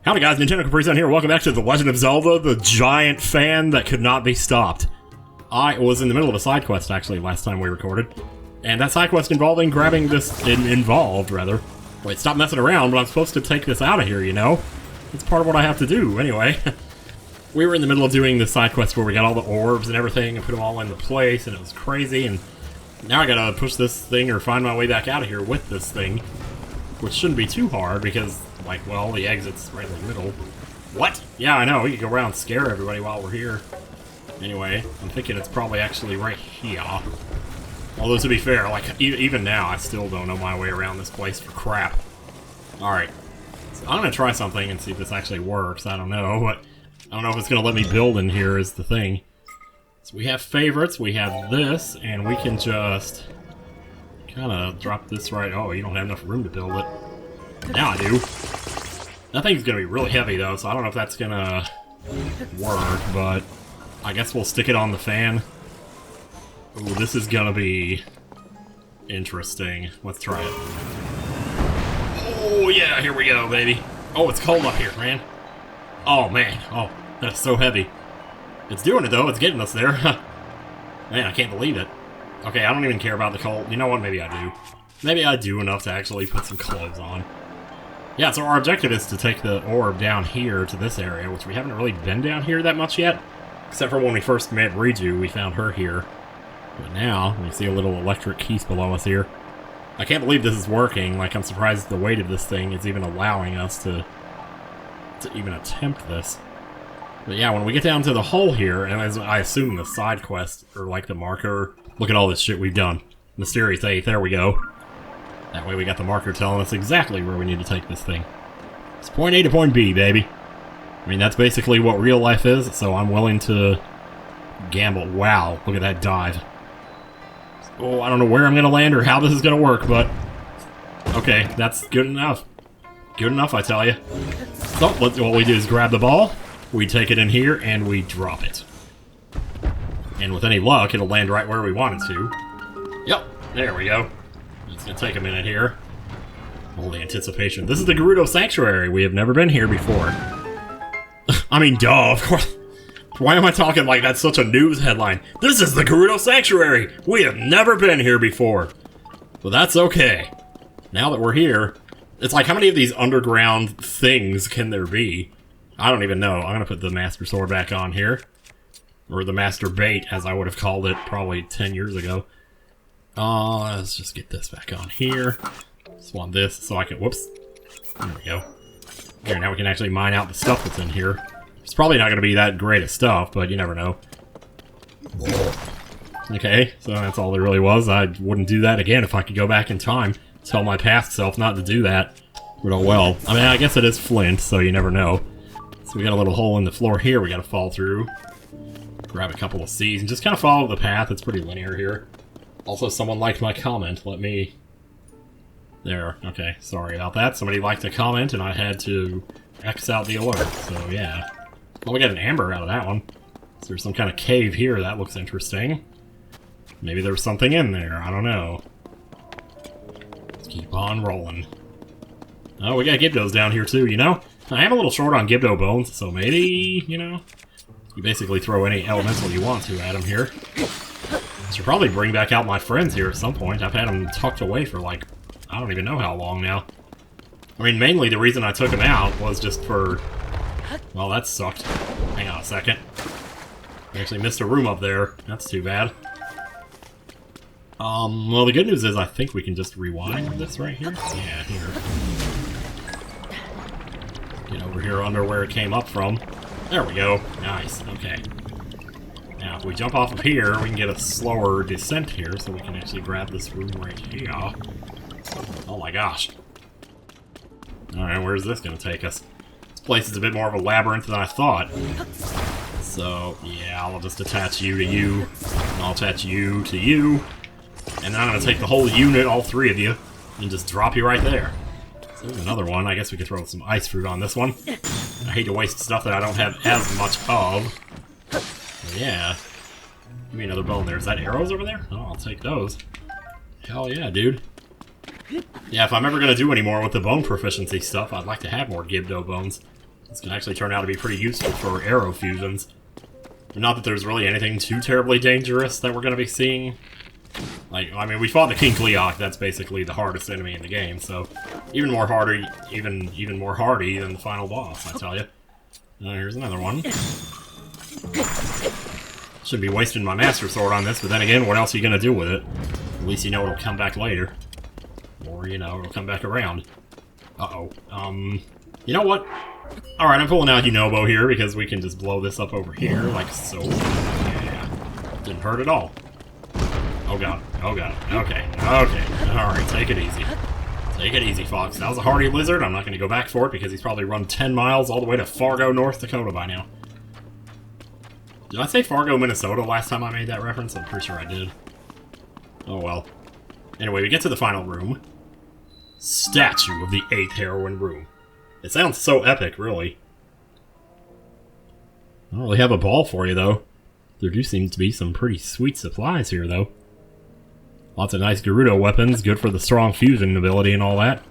Howdy guys, NintendoCapriSun here. Welcome back to The Legend of Zelda, the giant fan that could not be stopped. I was in the middle of a side quest actually last time we recorded, and that side quest involving grabbing this, involved rather. Wait, stop messing around, but I'm supposed to take this out of here, you know? It's part of what I have to do, anyway. We were in the middle of doing the side quest where we got all the orbs and everything and put them all into place, and it was crazy, and now I gotta push this thing or find my way back out of here with this thing, which shouldn't be too hard because, like, well, the exit's right in the middle. What? Yeah, I know, we could go around and scare everybody while we're here. Anyway, I'm thinking it's probably actually right here. Although, to be fair, like, even now, I still don't know my way around this place for crap. Alright, so I'm gonna try something and see if this actually works. I don't know, but I don't know if it's gonna let me build in here is the thing. So we have favorites, we have this, and we can just kind of drop this right. Oh, you don't have enough room to build it. Now I do. That thing's gonna be really heavy though, so I don't know if that's gonna work, but I guess we'll stick it on the fan. Ooh, this is gonna be interesting. Let's try it. Oh yeah, here we go, baby. Oh, it's cold up here, man. Oh man, oh, that's so heavy. It's doing it though, it's getting us there. Man, I can't believe it. Okay, I don't even care about the cold. You know what, maybe I do. Maybe I do enough to actually put some clothes on. Yeah, so our objective is to take the orb down here to this area, which we haven't really been down here that much yet. Except for when we first met Riju, we found her here. But now, we see a little electric keys below us here. I can't believe this is working. Like, I'm surprised the weight of this thing is even allowing us to even attempt this. But yeah, when we get down to the hole here, and as I assume the side quest, or like the marker, look at all this shit we've done. Mysterious 8, there we go. That way we got the marker telling us exactly where we need to take this thing. It's point A to point B, baby. I mean, that's basically what real life is, so I'm willing to gamble. Wow, look at that dive. Oh, I don't know where I'm going to land or how this is going to work, but okay, that's good enough. Good enough, I tell you. So, what we do is grab the ball, we take it in here, and we drop it. And with any luck, it'll land right where we want it to. Yep, there we go. It's going to take a minute here. All the anticipation. This is the Gerudo Sanctuary. We have never been here before. I mean, duh, of course. Why am I talking like that's such a news headline? This is the Gerudo Sanctuary! We have never been here before. But that's okay. Now that we're here, it's like, how many of these underground things can there be? I don't even know. I'm going to put the Master Sword back on here. Or the Master Bait, as I would have called it probably 10 years ago. Let's just get this back on here. Just want this so I can, whoops. There we go. Here, now we can actually mine out the stuff that's in here. It's probably not going to be that great of stuff, but you never know. Okay, so that's all there really was. I wouldn't do that again if I could go back in time. Tell my past self not to do that. But oh well. I mean, I guess it is flint, so you never know. So we got a little hole in the floor here we got to fall through. Grab a couple of C's and just kind of follow the path. It's pretty linear here. Also, someone liked my comment. Let me... There. Okay, sorry about that. Somebody liked a comment, and I had to X out the alert. So, yeah. Well, we got an amber out of that one. Is there some kind of cave here? That looks interesting. Maybe there's something in there. I don't know. Let's keep on rolling. Oh, we got Gibdos down here, too, you know? I am a little short on Gibdo bones, so maybe, you know... You basically throw any elemental you want to at them here. Should probably bring back out my friends here at some point. I've had them tucked away for, like, I don't even know how long now. I mean, mainly the reason I took them out was just for... Well, that sucked. Hang on a second. I actually missed a room up there. That's too bad. Well, the good news is I think we can just rewind this right here. Yeah, here. Get over here under where it came up from. There we go. Nice. Okay. Now, if we jump off of here, we can get a slower descent here, so we can actually grab this room right here. Oh my gosh. Alright, where's this going to take us? This place is a bit more of a labyrinth than I thought. So, yeah, I'll just attach you to you, and I'll attach you to you, and then I'm going to take the whole unit, all three of you, and just drop you right there. So there's another one. I guess we could throw some ice fruit on this one. I hate to waste stuff that I don't have as much of. But yeah. Give me another bone there. Is that arrows over there? Oh, I'll take those. Hell yeah, dude. Yeah, if I'm ever going to do any more with the bone proficiency stuff, I'd like to have more Gibdo bones. This can actually turn out to be pretty useful for arrow fusions. Not that there's really anything too terribly dangerous that we're going to be seeing. Like, I mean, we fought the King Cleok, that's basically the hardest enemy in the game, so even more hardy than the final boss, I tell you. Here's another one. Shouldn't be wasting my Master Sword on this, but then again, what else are you going to do with it? At least you know it'll come back later. Or, you know, it'll come back around. Uh-oh. You know what? Alright, I'm pulling out Yunobo here because we can just blow this up over here, like so. Yeah. Didn't hurt at all. Oh god. Oh god. Okay. Okay. Alright, take it easy. Take it easy, Fox. That was a hardy lizard. I'm not going to go back for it because he's probably run 10 miles all the way to Fargo, North Dakota by now. Did I say Fargo, Minnesota last time I made that reference? I'm pretty sure I did. Oh well. Anyway, we get to the final room. Statue of the 8th Heroine Room. It sounds so epic, really. I don't really have a ball for you, though. There do seem to be some pretty sweet supplies here, though. Lots of nice Gerudo weapons, good for the strong fusion ability and all that.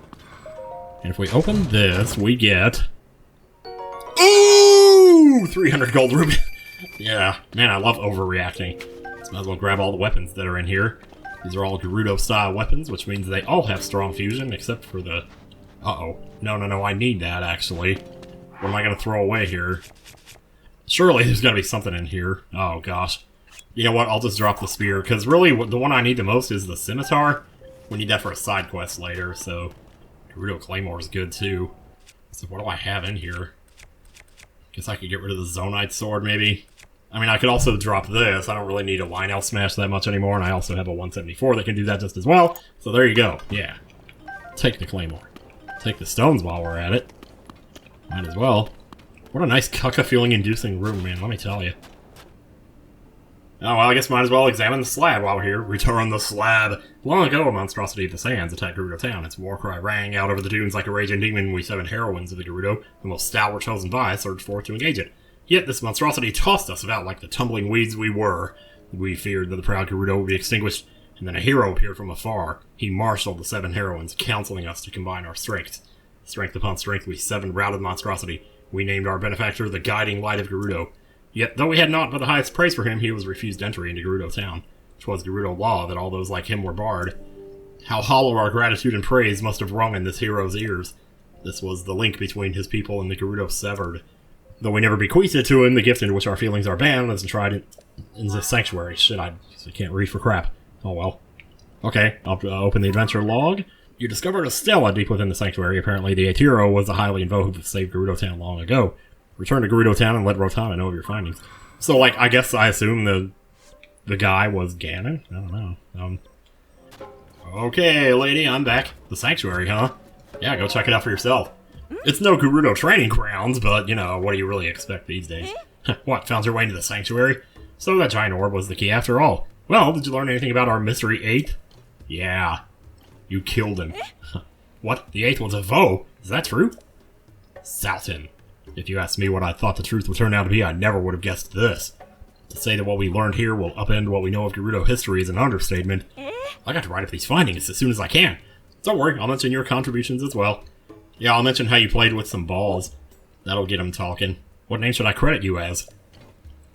And if we open this, we get... Ooh! 300 gold ruby. Yeah, man, I love overreacting. So might as well grab all the weapons that are in here. These are all Gerudo-style weapons, which means they all have strong fusion, except for the... Uh-oh. No, I need that, actually. What am I going to throw away here? Surely there's got to be something in here. Oh, gosh. You know what? I'll just drop the spear, because really, the one I need the most is the scimitar. We need that for a side quest later, so... Gerudo Claymore is good, too. So what do I have in here? Guess I could get rid of the Zonite Sword, maybe? I mean, I could also drop this. I don't really need a Lionel Smash that much anymore, and I also have a 174 that can do that just as well. So there you go. Yeah. Take the Claymore. Take the stones while we're at it. Might as well. What a nice cucka-feeling-inducing room, man, let me tell you. Oh, well, I guess might as well examine the slab while we're here. Return the slab! Long ago, a monstrosity of the sands attacked Gerudo Town. Its war cry rang out over the dunes like a raging demon. We 7 heroines of the Gerudo, the most stout were chosen by, surged forth to engage it. Yet this monstrosity tossed us about like the tumbling weeds we were. We feared that the proud Gerudo would be extinguished, and then a hero appeared from afar. He marshaled the 7 heroines, counseling us to combine our strengths. Strength upon strength, we 7 routed monstrosity. We named our benefactor the Guiding Light of Gerudo. Yet, though we had naught but the highest praise for him, he was refused entry into Gerudo Town. 'Twas Gerudo law that all those like him were barred. How hollow our gratitude and praise must have rung in this hero's ears. This was the link between his people and the Gerudo severed. Though we never bequeathed it to him, the gift in which our feelings are bound is enshrined in the sanctuary. Shit, I can't read for crap. Oh well. Okay, I'll open the adventure log. You discovered a stela deep within the sanctuary. Apparently the 8th hero was the highly invoke who saved Gerudo Town long ago. Return to Gerudo Town and let Rotana know of your findings. So, like, I guess I assume the guy was Ganon? I don't know. Okay, lady, I'm back. The sanctuary, huh? Yeah, go check it out for yourself. It's no Gerudo training grounds, but, you know, what do you really expect these days? What, found your way into the sanctuary? So that giant orb was the key after all. Well, did you learn anything about our mystery 8th? Yeah. You killed him. What? The 8th was a foe? Is that true? Salton. If you asked me what I thought the truth would turn out to be, I never would have guessed this. To say that what we learned here will upend what we know of Gerudo history is an understatement. I got to write up these findings as soon as I can. Don't worry, I'll mention your contributions as well. Yeah, I'll mention how you played with some balls. That'll get them talking. What name should I credit you as?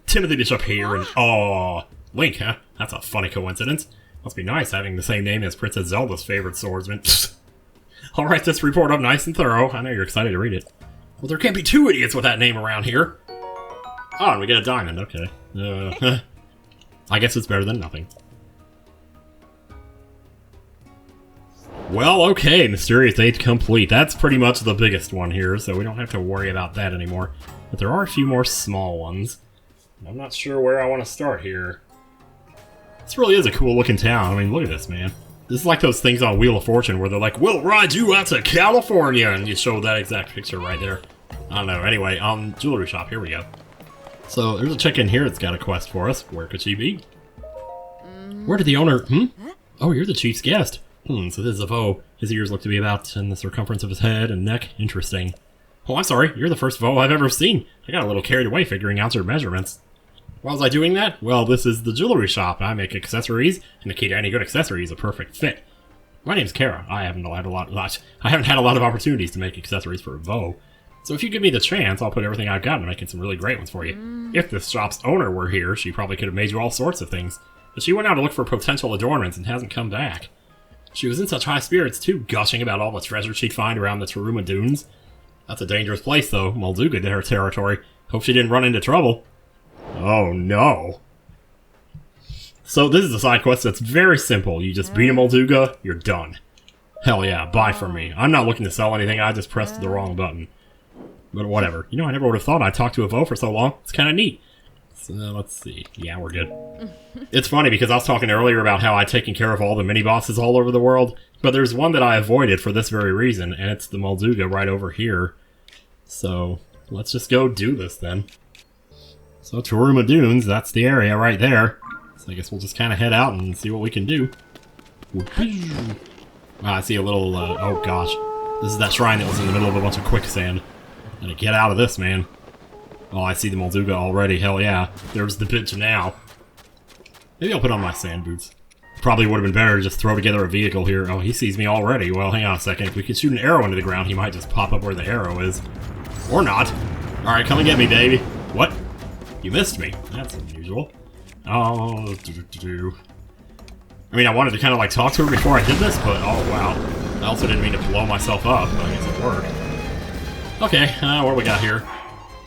Timothy Bishop here and... Aw, Link, huh? That's a funny coincidence. Must be nice having the same name as Princess Zelda's favorite swordsman. I'll write this report up nice and thorough. I know you're excited to read it. Well, there can't be 2 idiots with that name around here. Oh, and we get a diamond, okay. I guess it's better than nothing. Well, okay, Mysterious 8th complete. That's pretty much the biggest one here, so we don't have to worry about that anymore. But there are a few more small ones. I'm not sure where I want to start here. This really is a cool looking town. I mean, look at this, man. This is like those things on Wheel of Fortune where they're like, we'll ride you out to California! And you show that exact picture right there. I don't know. Anyway, jewelry shop. Here we go. So, there's a chick in here that's got a quest for us. Where could she be? Where did the owner... Oh, you're the chief's guest. So this is a foe. His ears look to be about in the circumference of his head and neck. Interesting. Oh, I'm sorry. You're the first foe I've ever seen. I got a little carried away figuring out your measurements. Why was I doing that? Well, this is the jewelry shop. I make accessories, and the key to any good accessory is a perfect fit. My name's Kara. I haven't had a lot of opportunities to make accessories for a foe. So if you give me the chance, I'll put everything I've got into making some really great ones for you. If this shop's owner were here, she probably could have made you all sorts of things. But she went out to look for potential adornments and hasn't come back. She was in such high spirits too, gushing about all the treasure she'd find around the Taruma Dunes. That's a dangerous place though. Molduga did her territory. Hope she didn't run into trouble. Oh no. So this is a side quest that's very simple. You just beat a Molduga, you're done. Hell yeah, buy from me. I'm not looking to sell anything, I just pressed the wrong button. But whatever. You know, I never would have thought I'd talk to a Vo for so long. It's kind of neat. So let's see. Yeah, we're good. It's funny because I was talking earlier about how I'd taken care of all the mini-bosses all over the world, but there's one that I avoided for this very reason, and it's the Molduga right over here. So let's just go do this then. So Taruma Dunes, that's the area right there. So I guess we'll just kind of head out and see what we can do. I see a little, oh gosh. This is that shrine that was in the middle of a bunch of quicksand. Gotta get out of this, man. Oh, I see the Molduga already, hell yeah. There's the bitch now. Maybe I'll put on my sand boots. Probably would have been better to just throw together a vehicle here. Oh, he sees me already. Well, hang on a second. If we could shoot an arrow into the ground, he might just pop up where the arrow is. Or not. Alright, come and get me, baby. What? You missed me. That's unusual. Oh, I mean, I wanted to kind of like talk to her before I did this, but oh wow. I also didn't mean to blow myself up, but I guess it worked. Okay, what we got here?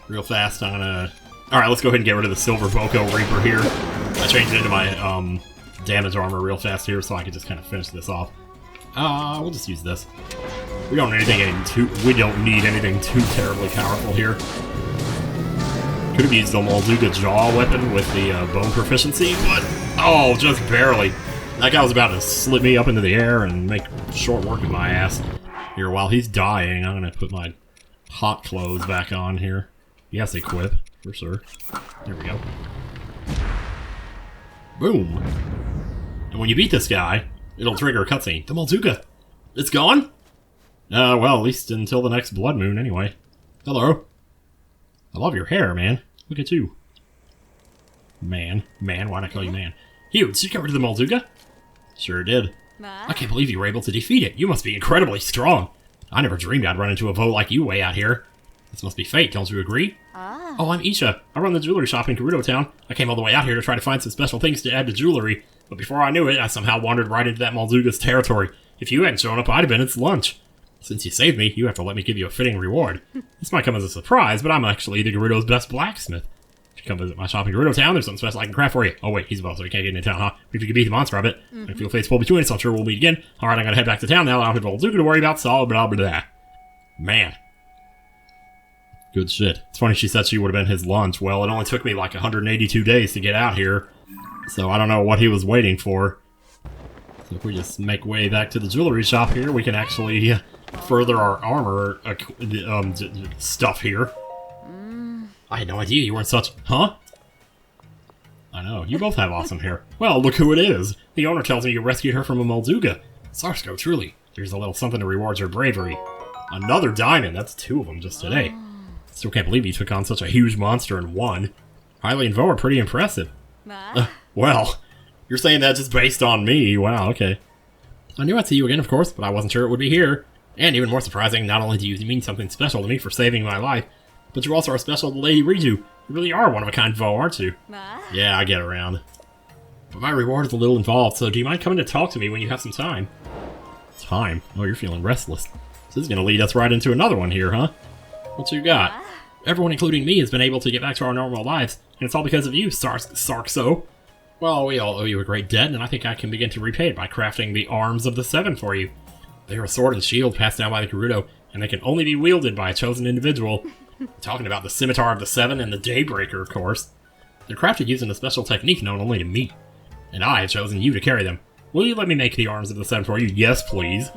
Real fast, I'm gonna... Alright, let's go ahead and get rid of the Silver Boko Reaper here. I changed it into my damage armor real fast here, so I can just kind of finish this off. We'll just use this. We don't need anything too terribly powerful here. Could have used the Molduga jaw weapon with the bone proficiency, but oh, just barely. That guy was about to slip me up into the air and make short work of my ass. Here, while he's dying, I'm gonna put my hot clothes back on here. Yes, equip, for sure. There we go. Boom. And when you beat this guy, it'll trigger a cutscene. The Molduga! It's gone? Well, at least until the next blood moon, anyway. Hello. I love your hair, man. Look at you. Man. Man, why'd I call you man? Hugh, did you get rid of the Molduga? Sure did. I can't believe you were able to defeat it. You must be incredibly strong. I never dreamed I'd run into a Vo like you way out here. This must be fate, don't you agree? Oh, I'm Isha. I run the jewelry shop in Gerudo Town. I came all the way out here to try to find some special things to add to jewelry, but before I knew it, I somehow wandered right into that Molduga's territory. If you hadn't shown up, I'd have been its lunch. Since you saved me, you have to let me give you a fitting reward. This might come as a surprise, but I'm actually the Gerudo's best blacksmith. If you come visit my shop in Gerudo Town, there's something special I can craft for you. Oh wait, he's a boss, so he can't get into town, huh? If you can beat the monster, I bet. I feel fates pull between us, so I'm sure we'll meet again. Alright, I'm gonna head back to town now. I don't have Molduga to worry about, so blah blah blah. Man. Good shit. It's funny she said she would have been his lunch. Well, it only took me like 182 days to get out here, so I don't know what he was waiting for. So if we just make way back to the jewelry shop here, we can actually further our armor stuff here. I had no idea you weren't such... Huh? I know, you both have awesome hair. Well, look who it is. The owner tells me you rescued her from a Molduga. Sarsko, truly. Here's a little something to reward your bravery. Another diamond, that's 2 of them just today. Still can't believe you took on such a huge monster in one. Riley and Vo are pretty impressive. Well, you're saying that just based on me. Wow, okay. I knew I'd see you again, of course, but I wasn't sure it would be here. And even more surprising, not only do you mean something special to me for saving my life, but you also are special to Lady Riju. You really are one of a kind Vo, aren't you? Yeah, I get around. But my reward is a little involved, so do you mind coming to talk to me when you have some time? Time? Oh, you're feeling restless. So this is going to lead us right into another one here, huh? What you got? Everyone, including me, has been able to get back to our normal lives, and it's all because of you, Sarkso. Well, we all owe you a great debt, and I think I can begin to repay it by crafting the Arms of the Seven for you. They're a sword and shield passed down by the Gerudo, and they can only be wielded by a chosen individual. I'm talking about the Scimitar of the Seven and the Daybreaker, of course. They're crafted using a special technique known only to me, and I have chosen you to carry them. Will you let me make the Arms of the Seven for you? Yes, please.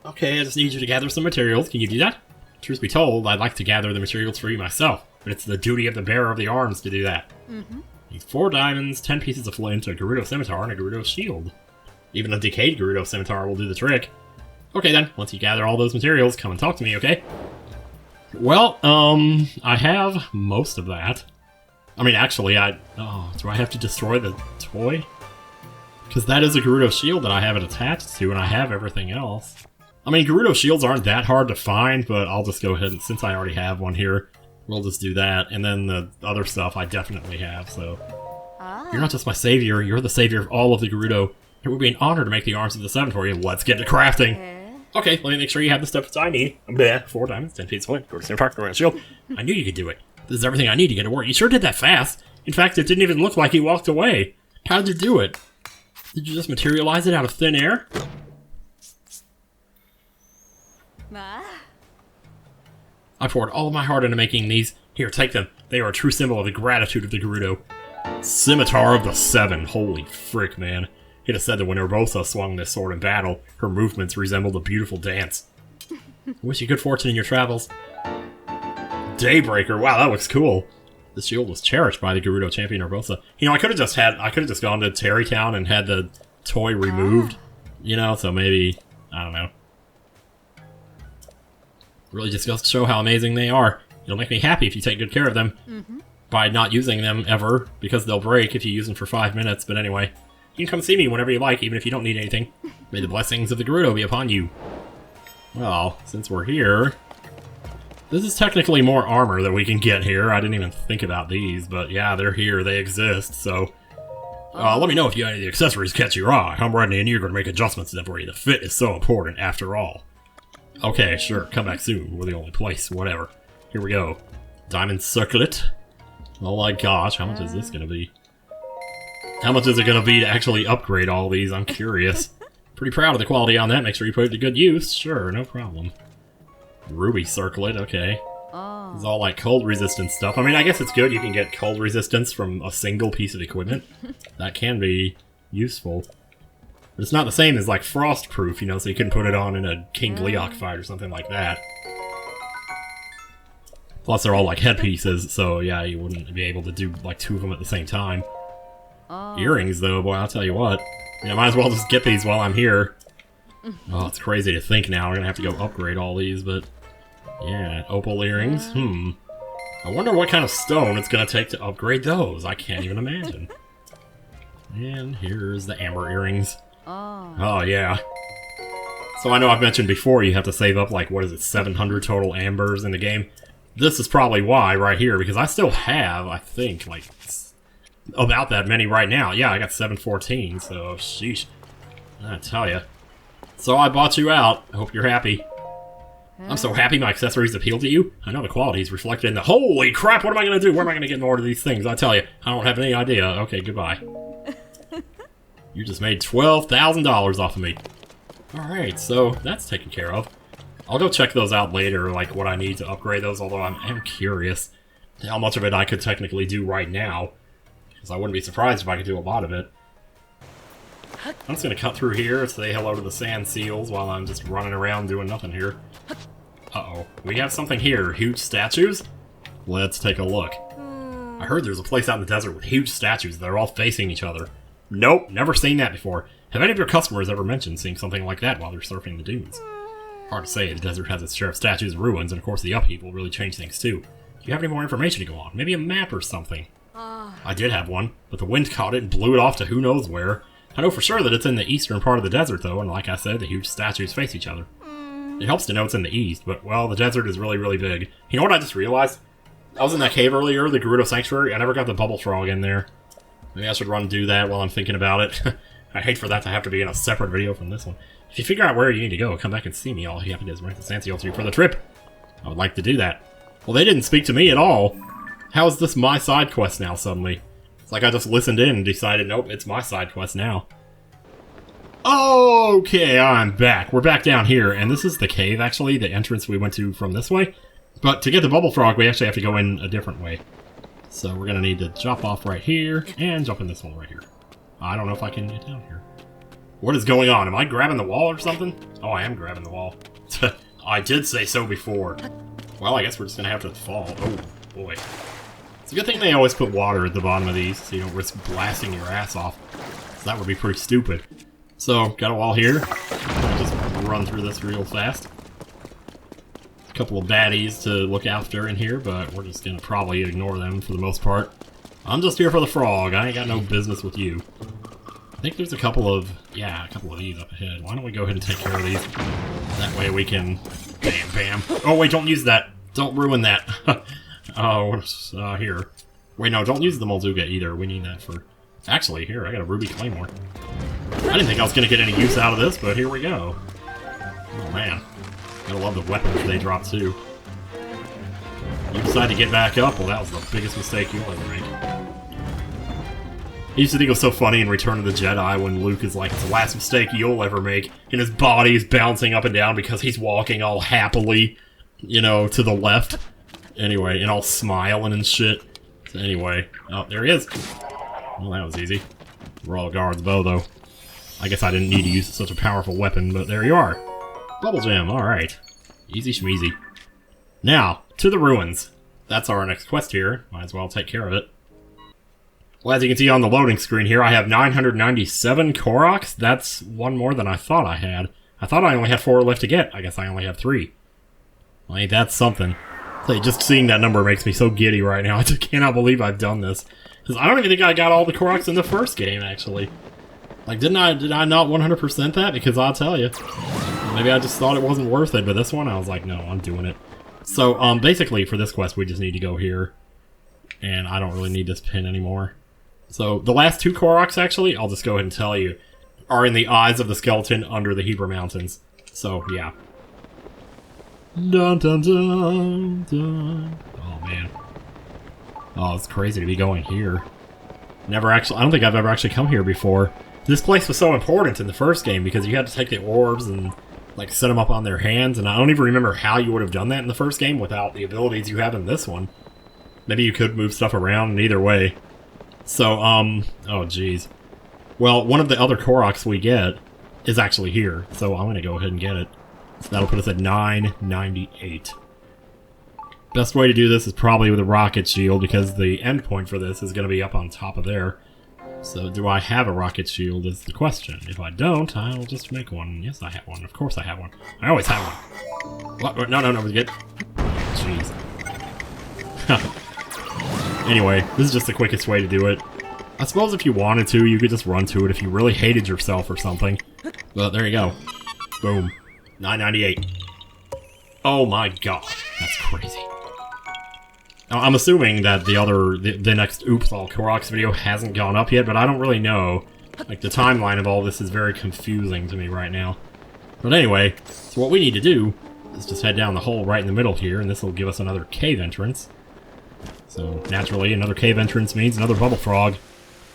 Okay, I just need you to gather some materials. Can you do that? Truth be told, I'd like to gather the materials for you myself, but it's the duty of the bearer of the arms to do that. Need 4 diamonds, 10 pieces of flint, a Gerudo Scimitar, and a Gerudo Shield. Even a decayed Gerudo Scimitar will do the trick. Okay then, once you gather all those materials, come and talk to me, okay? Well, I have most of that. I mean, actually, oh, do I have to destroy the toy? Because that is a Gerudo Shield that I have it attached to, and I have everything else. I mean, Gerudo shields aren't that hard to find, but I'll just go ahead and, since I already have one here, we'll just do that. And then the other stuff I definitely have, so... You're not just my savior, you're the savior of all of the Gerudo. It would be an honor to make the arms of the 7 for you. Let's get to crafting! Okay, let me make sure you have the stuff that I need. 4 diamonds, 10 feet swing, go to Center Park, go around shield. I knew you could do it. This is everything I need to get to work. You sure did that fast. In fact, it didn't even look like he walked away. How did you do it? Did you just materialize it out of thin air? I poured all of my heart into making these. Here, take them. They are a true symbol of the gratitude of the Gerudo. Scimitar of the 7. Holy frick, man. It is said that when Urbosa swung this sword in battle, her movements resembled a beautiful dance. I wish you good fortune in your travels. Daybreaker. Wow, that looks cool. The shield was cherished by the Gerudo champion Urbosa. You know, I could have just gone to Terrytown and had the toy removed. You know, so maybe, I don't know. Really just goes to show how amazing they are. It'll make me happy if you take good care of them. By not using them ever, because they'll break if you use them for 5 minutes. But anyway, you can come see me whenever you like, even if you don't need anything. May the blessings of the Gerudo be upon you. Well, since we're here... This is technically more armor that we can get here. I didn't even think about these, but yeah, they're here. They exist, so... let me know if you any of the accessories catch your eye. I'm ready and you're going to make adjustments to them for you. The fit is so important, after all. Okay, sure. Come back soon. We're the only place. Whatever. Here we go. Diamond circlet. Oh my gosh, how much is this going to be? How much is it going to be to actually upgrade all these? I'm curious. Pretty proud of the quality on that. Make sure you put it to good use. Sure, no problem. Ruby circlet, okay. It's all like cold resistance stuff. I mean, I guess it's good you can get cold resistance from a single piece of equipment. That can be useful. But it's not the same as like frost proof, you know, so you can put it on in a King Leok fight or something like that. Plus they're all like headpieces, so yeah, you wouldn't be able to do like 2 of them at the same time. Earrings though, boy, I'll tell you what. Yeah, might as well just get these while I'm here. Oh, it's crazy to think now. We're gonna have to go upgrade all these, but... Yeah, opal earrings. I wonder what kind of stone it's gonna take to upgrade those. I can't even imagine. And here's the amber earrings. Oh, yeah. So I know I've mentioned before you have to save up, like, what is it, 700 total ambers in the game? This is probably why, right here, because I still have, I think, like, about that many right now. Yeah, I got 714, so, sheesh. I tell ya. So I bought you out. I hope you're happy. I'm so happy my accessories appeal to you. I know the quality is reflected in the... Holy crap, what am I going to do? Where am I going to get more of these things? I tell you, I don't have any idea. Okay, goodbye. You just made $12,000 off of me. Alright, so that's taken care of. I'll go check those out later, like what I need to upgrade those, although I am curious how much of it I could technically do right now. Because I wouldn't be surprised if I could do a lot of it. I'm just going to cut through here, say hello to the sand seals while I'm just running around doing nothing here. Uh-oh. We have something here. Huge statues? Let's take a look. I heard there's a place out in the desert with huge statues that are all facing each other. Nope, never seen that before. Have any of your customers ever mentioned seeing something like that while they're surfing the dunes? Hard to say, the desert has its share of statues and ruins, and of course the upheaval will really change things too. Do you have any more information to go on? Maybe a map or something? I did have one, but the wind caught it and blew it off to who knows where. I know for sure that it's in the eastern part of the desert though, and like I said, the huge statues face each other. It helps to know it's in the east, but, well, the desert is really, really big. You know what I just realized? I was in that cave earlier, the Gerudo Sanctuary. I never got the bubble frog in there. Maybe I should run and do that while I'm thinking about it. I hate for that to have to be in a separate video from this one. If you figure out where you need to go, come back and see me. All you have to do is rank the Sanseal to you for the trip. I would like to do that. Well, they didn't speak to me at all. How is this my side quest now, suddenly? It's like I just listened in and decided, nope, it's my side quest now. Okay, I'm back. We're back down here, and this is the cave, actually, the entrance we went to from this way. But to get the bubble frog, we actually have to go in a different way. So we're going to need to jump off right here, and jump in this hole right here. I don't know if I can get down here. What is going on? Am I grabbing the wall or something? Oh, I am grabbing the wall. I did say so before. Well, I guess we're just going to have to fall. Oh, boy. It's a good thing they always put water at the bottom of these, so you don't risk blasting your ass off. So that would be pretty stupid. So, got a wall here. I'll just run through this real fast. A couple of baddies to look after in here, but we're just gonna probably ignore them for the most part. I'm just here for the frog. I ain't got no business with you. I think there's a couple of these up ahead. Why don't we go ahead and take care of these? That way we can... Bam, bam. Oh, wait, don't use that. Don't ruin that. Oh, what's here? Wait, no, don't use the Molduga either. We need that for... Actually, here, I got a Ruby Claymore. I didn't think I was going to get any use out of this, but here we go. Oh, man. Gotta love the weapons they drop, too. You decide to get back up? Well, that was the biggest mistake you'll ever make. I used to think it was so funny in Return of the Jedi when Luke is like, it's the last mistake you'll ever make, and his body is bouncing up and down because he's walking all happily, you know, to the left. Anyway, and all smiling and shit. So anyway, oh, there he is. Well, that was easy. Royal Guard's bow, though. I guess I didn't need to use such a powerful weapon, but there you are. Bubble Gem, alright. Easy schmeezy. Now, to the ruins. That's our next quest here. Might as well take care of it. Well, as you can see on the loading screen here, I have 997 Koroks. That's one more than I thought I had. I thought I only had 4 left to get. I guess I only have 3. Well, ain't that something. Like, just seeing that number makes me so giddy right now. I just cannot believe I've done this. Because I don't even think I got all the Koroks in the first game, actually. Like, did I not 100% that? Because I'll tell you. Maybe I just thought it wasn't worth it, but this one, I was like, no, I'm doing it. So, basically, for this quest, we just need to go here. And I don't really need this pin anymore. So, the last 2 Koroks, actually, I'll just go ahead and tell you, are in the eyes of the skeleton under the Hebra Mountains. So, yeah. Dun dun dun dun. Oh, man. Oh, it's crazy to be going here. I don't think I've ever actually come here before. This place was so important in the first game because you had to take the orbs and, like, set them up on their hands, and I don't even remember how you would have done that in the first game without the abilities you have in this one. Maybe you could move stuff around in either way. So, oh jeez. Well, one of the other Koroks we get is actually here, so I'm gonna go ahead and get it. So that'll put us at 998. Best way to do this is probably with a rocket shield, because the end point for this is gonna be up on top of there. So, do I have a rocket shield is the question. If I don't, I'll just make one. Yes, I have one. Of course I have one. I always have one. What? No, we get... Jeez. Anyway, this is just the quickest way to do it. I suppose if you wanted to, you could just run to it if you really hated yourself or something. But there you go. Boom. 998. Oh my god. That's crazy. Now, I'm assuming that the next Oops All Koroks video hasn't gone up yet, but I don't really know. Like, the timeline of all this is very confusing to me right now. But anyway, so what we need to do is just head down the hole right in the middle here, and this will give us another cave entrance. So, naturally, another cave entrance means another bubble frog.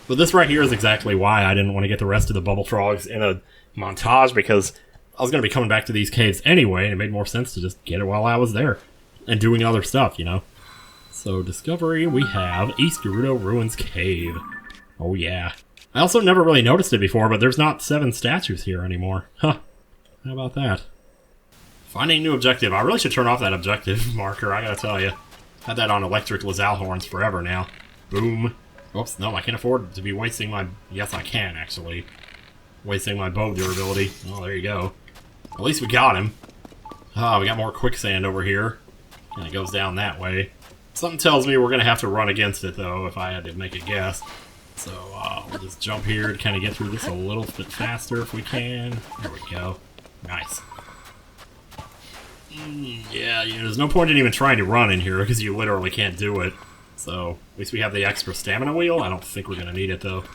But this right here is exactly why I didn't want to get the rest of the bubble frogs in a montage, because I was going to be coming back to these caves anyway, and it made more sense to just get it while I was there. And doing other stuff, you know. So, discovery, we have East Gerudo Ruins Cave. Oh yeah. I also never really noticed it before, but there's not 7 statues here anymore. Huh. How about that? Finding new objective. I really should turn off that objective marker, I gotta tell you. Had that on electric Lazalhorns forever now. Boom. Oops, no, I can't afford to be wasting my... Yes, I can, actually. Wasting my bow durability. Oh, there you go. At least we got him. Ah, we got more quicksand over here. And it goes down that way. Something tells me we're going to have to run against it, though, if I had to make a guess. So, we'll just jump here to kind of get through this a little bit faster if we can. There we go. Nice. Yeah, there's no point in even trying to run in here, because you literally can't do it. So, at least we have the extra stamina wheel. I don't think we're going to need it, though.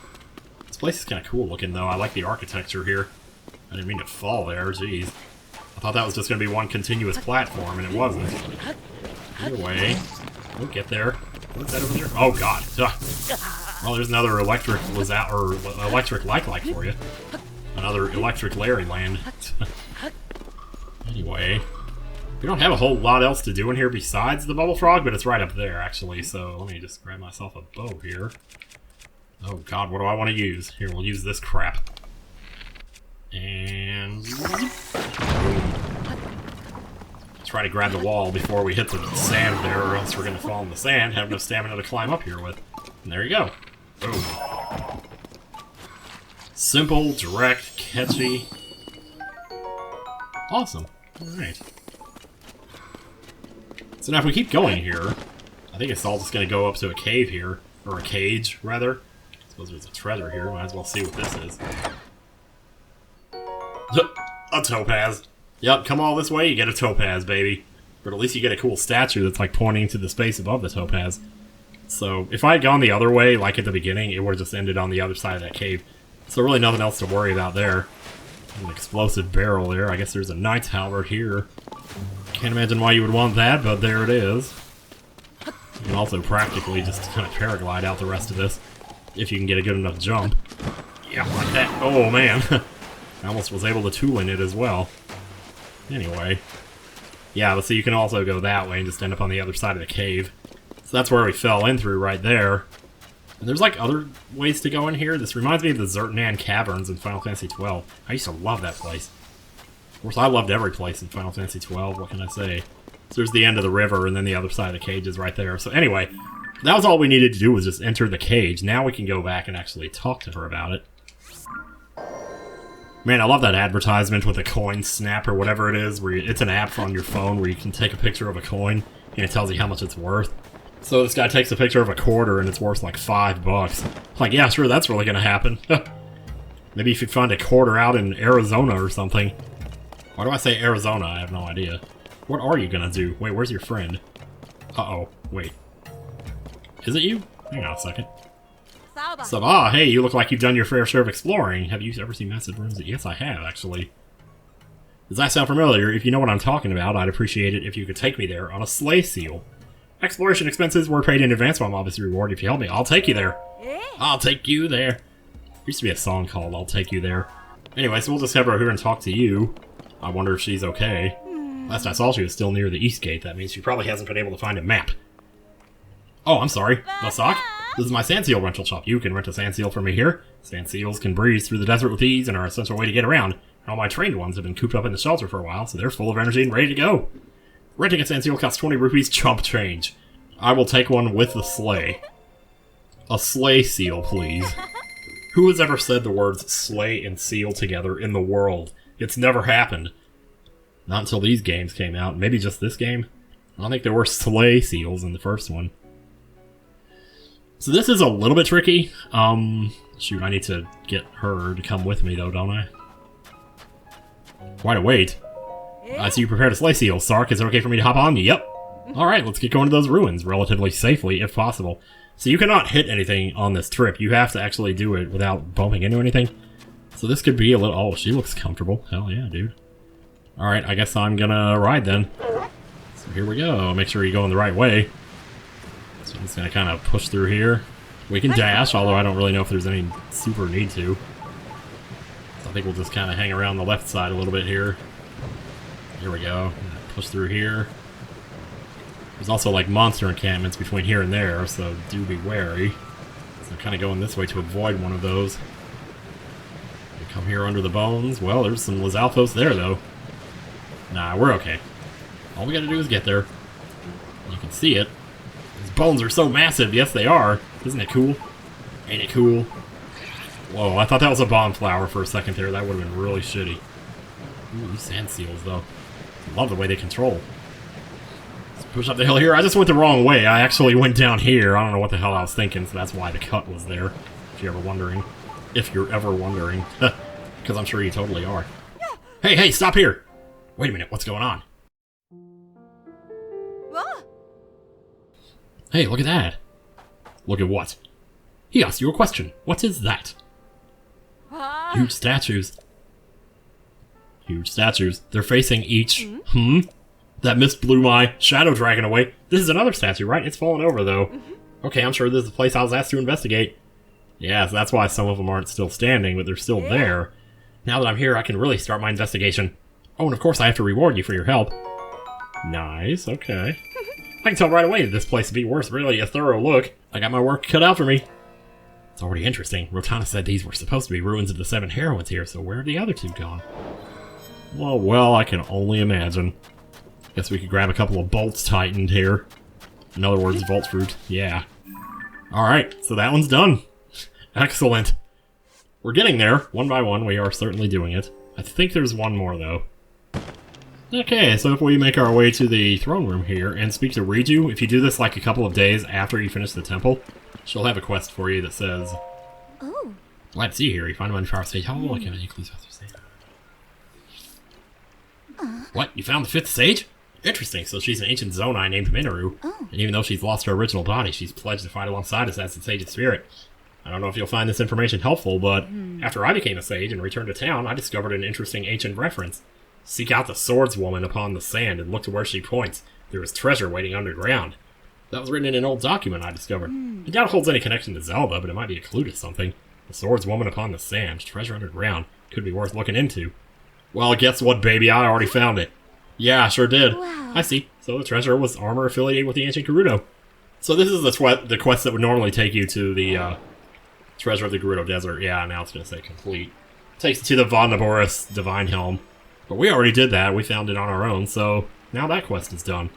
This place is kind of cool looking, though. I like the architecture here. I didn't mean to fall there, jeez. I thought that was just going to be one continuous platform, and it wasn't. Either way, we'll get there. What's that over there? Oh, God. Ugh. Well, there's another electric electric like for you. Another electric Larry land. Anyway, we don't have a whole lot else to do in here besides the bubble frog, but it's right up there, actually. So let me just grab myself a bow here. Oh, God, what do I want to use? Here, we'll use this crap. And... try to grab the wall before we hit the sand there, or else we're going to fall in the sand, have no stamina to climb up here with. And there you go. Boom. Simple, direct, catchy. Awesome. Alright. So now if we keep going here, I think it's all just going to go up to a cave here. Or a cage, rather. I suppose there's a treasure here. Might as well see what this is. A topaz. Yep, come all this way, you get a topaz, baby. But at least you get a cool statue that's like pointing to the space above the topaz. So, if I had gone the other way, like at the beginning, it would have just ended on the other side of that cave. So really nothing else to worry about there. There's an explosive barrel there. I guess there's a knight's halberd here. Can't imagine why you would want that, but there it is. You can also practically just kind of paraglide out the rest of this, if you can get a good enough jump. Yeah, like that. Oh, man. I almost was able to tool in it as well. Anyway. Yeah, but see, you can also go that way and just end up on the other side of the cave. So that's where we fell in through right there. And there's like other ways to go in here. This reminds me of the Zertnan Caverns in Final Fantasy XII. I used to love that place. Of course, I loved every place in Final Fantasy XII, what can I say? So there's the end of the river, and then the other side of the cage is right there. So anyway, that was all we needed to do, was just enter the cage. Now we can go back and actually talk to her about it. Man, I love that advertisement with a coin snap or whatever it is, where it's an app on your phone where you can take a picture of a coin, and it tells you how much it's worth. So this guy takes a picture of a quarter, and it's worth like $5. Like, yeah, sure, that's really gonna happen. Maybe if you find a quarter out in Arizona or something. Why do I say Arizona? I have no idea. What are you gonna do? Wait, where's your friend? Uh-oh, wait. Is it you? Hang on a second. Sabah, hey, you look like you've done your fair share of exploring. Have you ever seen massive rooms? Yes, I have, actually. Does that sound familiar? If you know what I'm talking about, I'd appreciate it if you could take me there on a sleigh seal. Exploration expenses were paid in advance, while I'm obviously reward. If you help me, I'll take you there. I'll take you there. There used to be a song called I'll Take You There. Anyway, so we'll just have her here and talk to you. I wonder if she's okay. Last I saw, she was still near the east gate. That means she probably hasn't been able to find a map. Oh, I'm sorry. Vasak? This is my sand seal rental shop. You can rent a sand seal from me here. Sand seals can breeze through the desert with ease and are an essential way to get around. And all my trained ones have been cooped up in the shelter for a while, so they're full of energy and ready to go. Renting a sand seal costs 20 rupees chump change. I will take one with the sleigh. A sleigh seal, please. Who has ever said the words sleigh and seal together in the world? It's never happened. Not until these games came out. Maybe just this game. I don't think there were sleigh seals in the first one. So this is a little bit tricky. Shoot, I need to get her to come with me though, don't I? Why to wait? I see you prepared a sleigh seal. Sark, is it okay for me to hop on? Yep. Alright, let's get going to those ruins relatively safely, if possible. So you cannot hit anything on this trip. You have to actually do it without bumping into anything. So this could be a little... Oh, she looks comfortable. Hell yeah, dude. Alright, I guess I'm gonna ride then. So here we go. Make sure you're going the right way. So I'm just gonna kind of push through here. We can dash, although I don't really know if there's any super need to. So I think we'll just kind of hang around the left side a little bit here. Here we go. Push through here. There's also like monster encampments between here and there, so do be wary. So I'm kind of going this way to avoid one of those. We come here under the bones. Well, there's some Lizalfos there, though. Nah, we're okay. All we gotta do is get there. You can see it. These bones are so massive. Yes, they are. Isn't it cool? Ain't it cool? Whoa, I thought that was a bomb flower for a second there. That would have been really shitty. Ooh, these sand seals, though. I love the way they control. Let's push up the hill here. I just went the wrong way. I actually went down here. I don't know what the hell I was thinking, so that's why the cut was there. If you're ever wondering. If you're ever wondering. Because I'm sure you totally are. Hey, hey, stop here! Wait a minute, what's going on? Hey, look at that. Look at what? He asked you a question. What is that? Huge statues. Huge statues. They're facing each... That mist blew my shadow dragon away. This is another statue, right? It's fallen over, though. Okay, I'm sure this is the place I was asked to investigate. Yeah, so that's why some of them aren't still standing, but they're still there. Now that I'm here, I can really start my investigation. Oh, and of course I have to reward you for your help. Nice, okay. I can tell right away that this place would be worth really a thorough look. I got my work cut out for me. It's already interesting. Rotana said these were supposed to be ruins of the 7 heroines here, so where have the other 2 gone? Well, I can only imagine. Guess we could grab a couple of bolts tightened here. In other words, vault fruit. Yeah. Alright, so that one's done. Excellent. We're getting there. One by one, we are certainly doing it. I think there's one more, though. Okay, so if we make our way to the throne room here and speak to Riju, if you do this like a couple of days after you finish the temple, she'll have a quest for you that says... Oh. Glad to see you here. You find him on the power stage. How will I give any clues about this thing? What? You found the 5th sage? Interesting, so she's an ancient Zonai named Minoru. And even though she's lost her original body, she's pledged to fight alongside us as the sage's spirit. I don't know if you'll find this information helpful, but after I became a sage and returned to town, I discovered an interesting ancient reference. Seek out the swordswoman upon the sand and look to where she points. There is treasure waiting underground. That was written in an old document I discovered. I doubt it holds any connection to Zelda, but it might be a clue to something. The swordswoman upon the sand, treasure underground, could be worth looking into. Well, guess what, baby? I already found it. Yeah, I sure did. Wow. I see. So the treasure was armor affiliated with the ancient Gerudo. So this is the quest that would normally take you to the treasure of the Gerudo Desert. Yeah, now it's going to say complete. Takes you to the Vonnaboris Divine Helm. But we already did that. We found it on our own, so now that quest is done.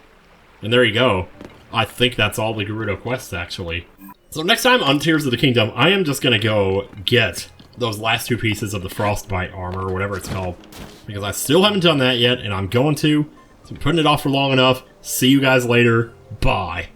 And there you go. I think that's all the Gerudo quests, actually. So next time on Tears of the Kingdom, I am just going to go get those last 2 pieces of the Frostbite armor, or whatever it's called. Because I still haven't done that yet, and I'm going to. So I'm putting it off for long enough. See you guys later. Bye.